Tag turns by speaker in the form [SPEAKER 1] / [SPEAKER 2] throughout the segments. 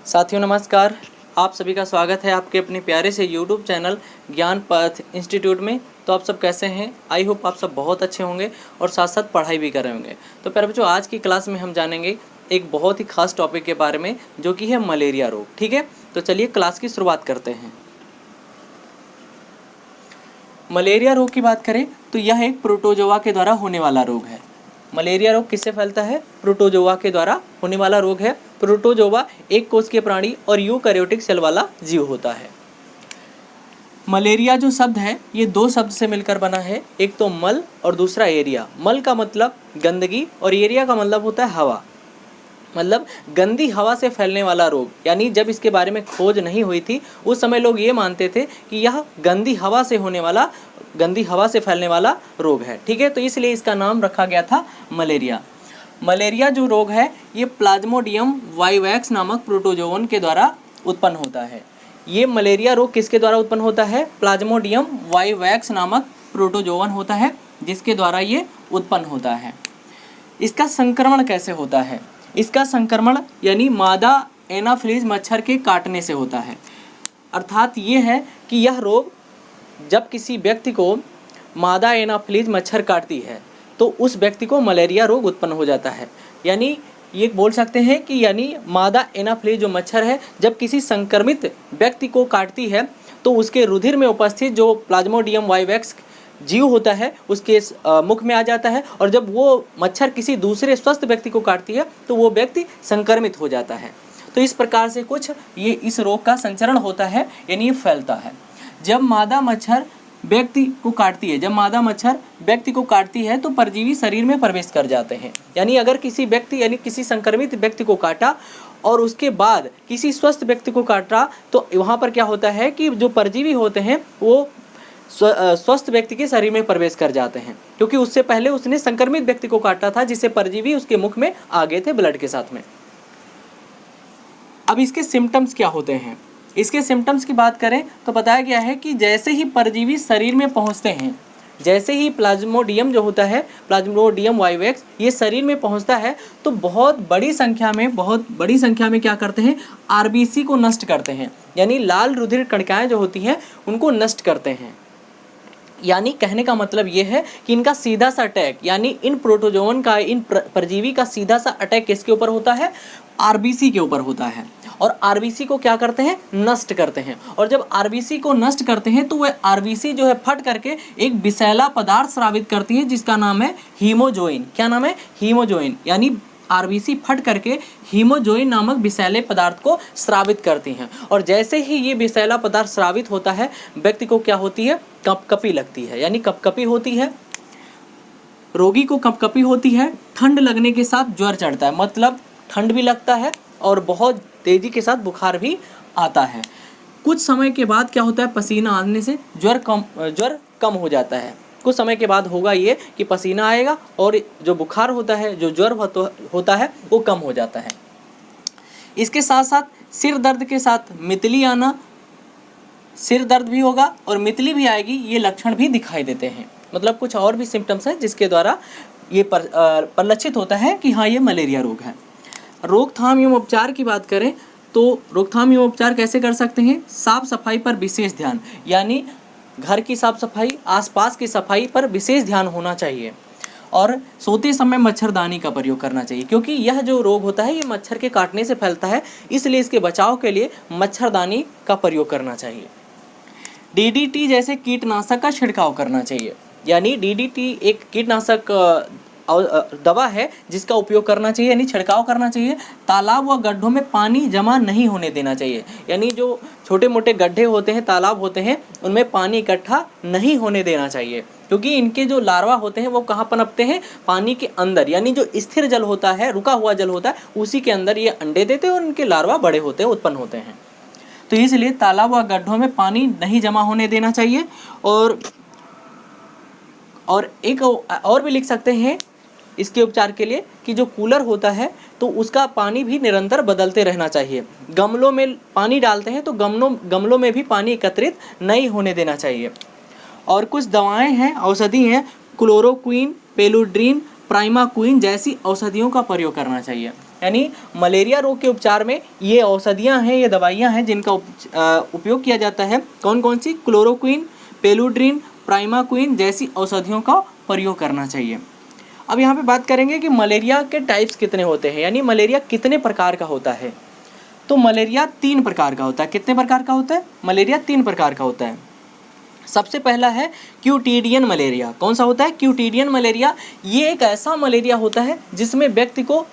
[SPEAKER 1] साथियों नमस्कार। आप सभी का स्वागत है आपके अपने प्यारे से YouTube चैनल ज्ञान पथ इंस्टीट्यूट में। तो आप सब कैसे हैं? आई होप आप सब बहुत अच्छे होंगे और साथ साथ पढ़ाई भी कर रहे होंगे। तो प्यारे बच्चों, आज की क्लास में हम जानेंगे एक बहुत ही खास टॉपिक के बारे में, जो कि है मलेरिया रोग। ठीक है, तो चलिए क्लास की शुरुआत करते हैं। मलेरिया रोग की बात करें तो यह एक प्रोटोजोआ के द्वारा होने वाला रोग है। मलेरिया रोग किससे फैलता है? प्रोटोजोआ के द्वारा होने वाला रोग है। प्रोटोजोआ एक कोशिकीय प्राणी और यूकैरियोटिक सेल वाला जीव होता है। मलेरिया जो शब्द है ये दो शब्द से मिलकर बना है, एक तो मल और दूसरा एरिया। मल का मतलब गंदगी और एरिया का मतलब होता है हवा, मतलब गंदी हवा से फैलने वाला रोग। यानी जब इसके बारे में खोज नहीं हुई थी उस समय लोग ये मानते थे कि यह गंदी हवा से फैलने वाला रोग है। ठीक है, तो इसलिए इसका नाम रखा गया था मलेरिया। मलेरिया जो रोग है ये प्लाज्मोडियम वाइवैक्स नामक प्रोटोजोवन के द्वारा उत्पन्न होता है। ये मलेरिया रोग किसके द्वारा उत्पन्न होता है? प्लाज्मोडियम वाइवैक्स नामक प्रोटोजोवन होता है जिसके द्वारा ये उत्पन्न होता है। इसका संक्रमण कैसे होता है? इसका संक्रमण यानी मादा एनाफिलीज मच्छर के काटने से होता है। अर्थात ये है कि यह रोग जब किसी व्यक्ति को मादा एनाफिलीज मच्छर काटती है तो उस व्यक्ति को मलेरिया रोग उत्पन्न हो जाता है। यानी ये बोल सकते हैं कि यानी मादा एनाफिलीज जो मच्छर है जब किसी संक्रमित व्यक्ति को काटती है तो उसके रुधिर में उपस्थित जो प्लाज्मोडियम वाइवैक्स जीव होता है उसके मुख में आ जाता है, और जब वो मच्छर किसी दूसरे स्वस्थ व्यक्ति को काटती है तो वो व्यक्ति संक्रमित हो जाता है। तो इस प्रकार से कुछ ये इस रोग का संचरण होता है, यानी ये फैलता है। जब मादा मच्छर व्यक्ति को काटती है तो परजीवी शरीर में प्रवेश कर जाते हैं। यानी अगर किसी संक्रमित व्यक्ति को काटा और उसके बाद किसी स्वस्थ व्यक्ति को काटा तो वहाँ पर क्या होता है कि जो परजीवी होते हैं वो स्वस्थ व्यक्ति के शरीर में प्रवेश कर जाते हैं, क्योंकि उससे पहले उसने संक्रमित व्यक्ति को काटा था जिससे परजीवी उसके मुख में आ गए थे ब्लड के साथ में। अब इसके सिम्टम्स क्या होते हैं? इसके सिम्टम्स की बात करें तो बताया गया है कि जैसे ही परजीवी शरीर में पहुंचते हैं, जैसे ही प्लाज्मोडियम जो होता है, प्लाज्मोडियम वाइवैक्स, ये शरीर में पहुंचता है तो बहुत बड़ी संख्या में क्या करते हैं? आरबीसी को नष्ट करते हैं। यानी लाल रुधिर कणिकाएं जो होती हैं उनको नष्ट करते हैं। यानी कहने का मतलब ये है कि इनका सीधा सा अटैक, यानी इन प्रोटोजोवन का, इन परजीवी का सीधा सा अटैक किसके ऊपर होता है? आरबीसी के ऊपर होता है। और आरबीसी को क्या करते हैं? नष्ट करते हैं। और जब आरबीसी को नष्ट करते हैं तो वह आरबीसी जो है फट करके एक विषैला पदार्थ स्रावित करती है जिसका नाम है हीमोजोइन। क्या नाम है? हीमोजोइन। यानी आरबीसी फट करके हीमोजोइन नामक विषैले पदार्थ को स्रावित करती हैं। और जैसे ही ये विषैला पदार्थ स्रावित होता है व्यक्ति को क्या होती है? कपकपी लगती है, यानी कपकपी होती है। रोगी को कपकपी होती है। ठंड लगने के साथ ज्वर चढ़ता है, मतलब ठंड भी लगता है और बहुत तेजी के साथ बुखार भी आता है। कुछ समय के बाद क्या होता है? पसीना आने से ज्वर कम हो जाता है। कुछ समय के बाद होगा ये कि पसीना आएगा और जो बुखार होता है, जो ज्वर होता है वो कम हो जाता है। इसके साथ साथ सिर दर्द के साथ मितली आना, सिर दर्द भी होगा और मितली भी आएगी, ये लक्षण भी दिखाई देते हैं। मतलब कुछ और भी सिम्टम्स हैं जिसके द्वारा ये परिलक्षित होता है कि हाँ ये मलेरिया रोग है। रोकथाम एवं उपचार की बात करें तो रोकथाम एवं उपचार कैसे कर सकते हैं? साफ सफाई पर विशेष ध्यान, यानी घर की साफ सफाई, आसपास की सफाई पर विशेष ध्यान होना चाहिए। और सोते समय मच्छरदानी का प्रयोग करना चाहिए, क्योंकि यह जो रोग होता है ये मच्छर के काटने से फैलता है, इसलिए इसके बचाव के लिए मच्छरदानी का प्रयोग करना चाहिए। डीडीटी जैसे कीटनाशक का छिड़काव करना चाहिए। यानी डीडीटी एक कीटनाशक दवा है जिसका उपयोग करना चाहिए, यानी छिड़काव करना चाहिए। तालाब व गड्ढों में पानी जमा नहीं होने देना चाहिए। यानी जो छोटे मोटे गड्ढे होते हैं, तालाब होते हैं, उनमें पानी इकट्ठा नहीं होने देना चाहिए, क्योंकि इनके जो लार्वा होते हैं वो कहाँ पनपते हैं? पानी के अंदर। यानी जो स्थिर जल होता है, रुका हुआ जल होता है, उसी के अंदर ये अंडे देते हैं और इनके लार्वा बड़े होते हैं, उत्पन्न होते हैं। तो इसलिए तालाब व गड्ढों में पानी नहीं जमा होने देना चाहिए। और एक और भी लिख सकते हैं इसके उपचार के लिए कि जो कूलर होता है तो उसका पानी भी निरंतर बदलते रहना चाहिए। गमलों में पानी डालते हैं तो गमलों में भी पानी एकत्रित नहीं होने देना चाहिए। और कुछ दवाएं हैं, औषधि हैं, क्लोरोक्वीन, पेलुड्रीन, प्राइमाक्वीन जैसी औषधियों का प्रयोग करना चाहिए। यानी मलेरिया रोग के उपचार में ये औषधियाँ हैं, ये दवाइयाँ हैं जिनका उपयोग किया जाता है। कौन कौन सी? क्लोरोक्विन, पेलुड्रिन, प्राइमाक्विन जैसी औषधियों का प्रयोग करना चाहिए। अब यहाँ पे बात करेंगे कि मलेरिया के टाइप्स कितने होते हैं, यानी मलेरिया कितने प्रकार का होता है। तो मलेरिया 3 प्रकार का होता है। कितने प्रकार का होता है? मलेरिया 3 प्रकार का होता है। सबसे पहला है क्यूटिडियन मलेरिया। कौन सा होता है? क्यूटिडियन मलेरिया। ये एक ऐसा मलेरिया होता है जिसमें व्यक्ति को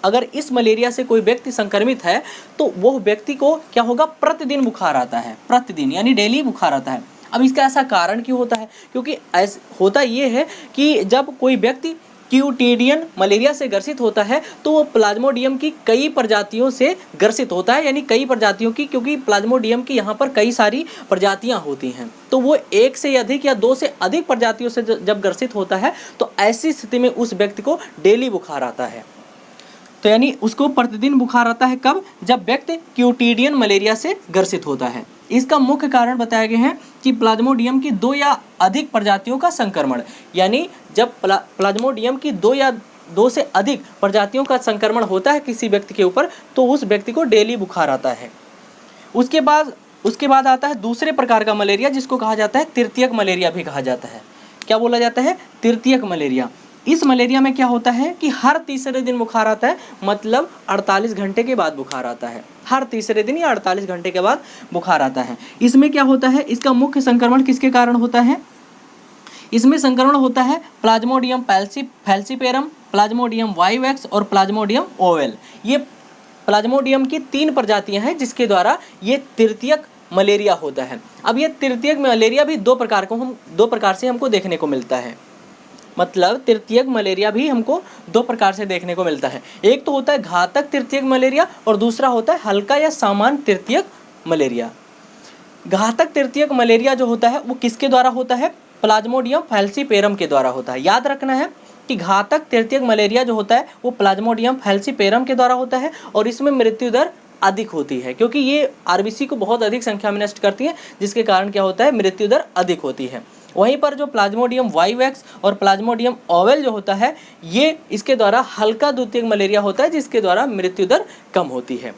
[SPEAKER 1] अगर इस मलेरिया से कोई व्यक्ति संक्रमित है तो वो व्यक्ति को क्या होगा? प्रतिदिन बुखार आता है, प्रतिदिन यानी डेली बुखार आता है। अब इसका ऐसा कारण क्यों होता है? क्योंकि ऐसा होता ये है कि जब कोई व्यक्ति क्यूटिडियन मलेरिया से ग्रसित होता है तो वो प्लाज्मोडियम की कई प्रजातियों से ग्रसित होता है, यानी कई प्रजातियों की, क्योंकि प्लाज्मोडियम की यहाँ पर कई सारी प्रजातियाँ होती हैं। तो वो 1 से अधिक या 2 से अधिक प्रजातियों से जब ग्रसित होता है तो ऐसी स्थिति में उस व्यक्ति को डेली बुखार आता है। तो यानी उसको प्रतिदिन बुखार आता है। कब? जब व्यक्ति क्यूटिडियन मलेरिया से ग्रसित होता है। इसका मुख्य कारण बताए गए हैं कि प्लाज्मोडियम की 2 या अधिक प्रजातियों का संक्रमण, यानी जब प्लाज्मोडियम की 2 से अधिक प्रजातियों का संक्रमण होता है किसी व्यक्ति के ऊपर तो उस व्यक्ति को डेली बुखार आता है। उसके बाद आता है दूसरे प्रकार का मलेरिया जिसको कहा जाता है तृतीयक मलेरिया भी कहा जाता है। क्या बोला जाता है? तृतीयक मलेरिया। इस मलेरिया में क्या होता है कि हर तीसरे दिन बुखार आता है, मतलब 48 घंटे के बाद बुखार आता है। हर तीसरे दिन या 48 घंटे के बाद बुखार आता है। इसमें क्या होता है? इसका मुख्य संक्रमण किसके कारण होता है? इसमें संक्रमण होता है प्लाज्मोडियम फैल्सीपेरम, प्लाज्मोडियम वाइवेक्स और प्लाज्मोडियम ओवेल। ये प्लाज्मोडियम की 3 प्रजातियां हैं जिसके द्वारा ये तृतीयक मलेरिया होता है। अब ये तृतीयक मलेरिया भी 2 प्रकार से हमको देखने को मिलता है। मतलब तृतीयक मलेरिया भी हमको 2 प्रकार से देखने को मिलता है। एक तो होता है घातक तृतीयक मलेरिया और दूसरा होता है हल्का या सामान्य तृतीयक मलेरिया। घातक तृतीयक मलेरिया जो होता है वो किसके द्वारा होता है? प्लाज्मोडियम फैल्सीपेरम के द्वारा होता है। याद रखना है कि घातक तृतीयक मलेरिया जो होता है वो प्लाज्मोडियम फैल्सीपेरम के द्वारा होता है और इसमें मृत्यु दर अधिक होती है, क्योंकि ये आरबीसी को बहुत अधिक संख्या में नष्ट करती है, जिसके कारण क्या होता है? मृत्यु दर अधिक होती है। वहीं पर जो प्लाज्मोडियम वाइवेक्स और प्लाज्मोडियम ओवेल जो होता है ये इसके द्वारा हल्का द्वितीयक मलेरिया होता है जिसके द्वारा मृत्यु दर कम होती है।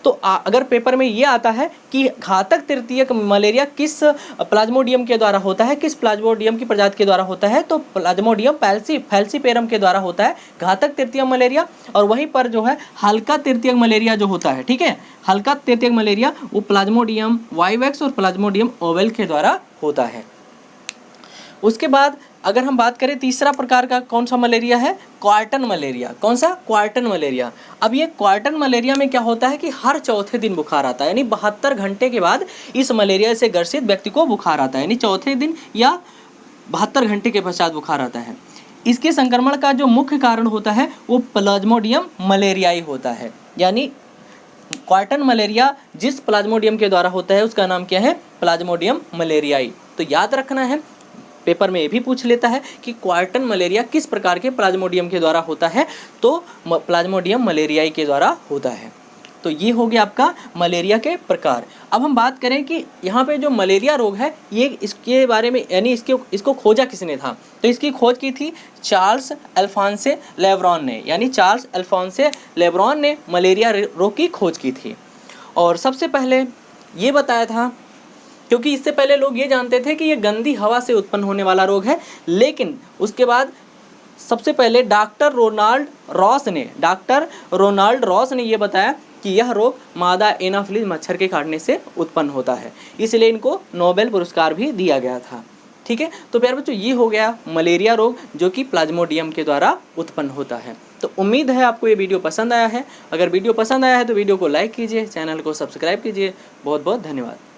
[SPEAKER 1] तो अगर पेपर में ये आता है कि घातक तृतीयक मलेरिया किस प्लाज्मोडियम के द्वारा होता है, किस प्लाज्मोडियम की प्रजाति के द्वारा होता है, तो प्लाज्मोडियम फैल्सीपेरम के द्वारा होता है घातक तृतीयक मलेरिया। और वहीं पर जो है हल्का तृतीयक मलेरिया जो होता है, ठीक है, हल्का तृतीयक मलेरिया वो प्लाज्मोडियम वाइवेक्स और प्लाज्मोडियम ओवेल के द्वारा होता है। उसके बाद अगर हम बात करें तीसरा प्रकार का कौन सा मलेरिया है? क्वार्टन मलेरिया। कौन सा? क्वार्टन मलेरिया। अब ये क्वार्टन मलेरिया में क्या होता है कि हर चौथे दिन बुखार आता है, यानी 72 घंटे के बाद इस मलेरिया से ग्रसित व्यक्ति को बुखार आता है, यानी चौथे दिन या 72 घंटे के पश्चात बुखार आता है। इसके संक्रमण का जो मुख्य कारण होता है वो प्लाज्मोडियम मलेरियाई होता है। यानी क्वार्टन मलेरिया जिस प्लाज्मोडियम के द्वारा होता है उसका नाम क्या है? प्लाज्मोडियम मलेरियाई। तो याद रखना है, पेपर में ये भी पूछ लेता है कि क्वार्टन मलेरिया किस प्रकार के प्लाज्मोडियम के द्वारा होता है, तो प्लाज्मोडियम मलेरियाई के द्वारा होता है। तो ये हो गया आपका मलेरिया के प्रकार। अब हम बात करें कि यहाँ पे जो मलेरिया रोग है ये इसके बारे में, यानी इसको खोजा किसने था? तो इसकी खोज की थी चार्ल्स अल्फोंसे लेब्रॉन ने, यानी चार्ल्स अल्फोंसे लेब्रॉन ने मलेरिया रोग की खोज की थी। और सबसे पहले ये बताया था, क्योंकि इससे पहले लोग ये जानते थे कि ये गंदी हवा से उत्पन्न होने वाला रोग है, लेकिन उसके बाद सबसे पहले डॉक्टर रोनाल्ड रॉस ने ये बताया कि यह रोग मादा एनाफिलीज मच्छर के काटने से उत्पन्न होता है, इसलिए इनको नोबेल पुरस्कार भी दिया गया था। ठीक है, तो प्यारे बच्चों ये हो गया मलेरिया रोग जो कि प्लाज्मोडियम के द्वारा उत्पन्न होता है। तो उम्मीद है आपको ये वीडियो पसंद आया है। अगर वीडियो पसंद आया है तो वीडियो को लाइक कीजिए, चैनल को सब्सक्राइब कीजिए। बहुत बहुत धन्यवाद।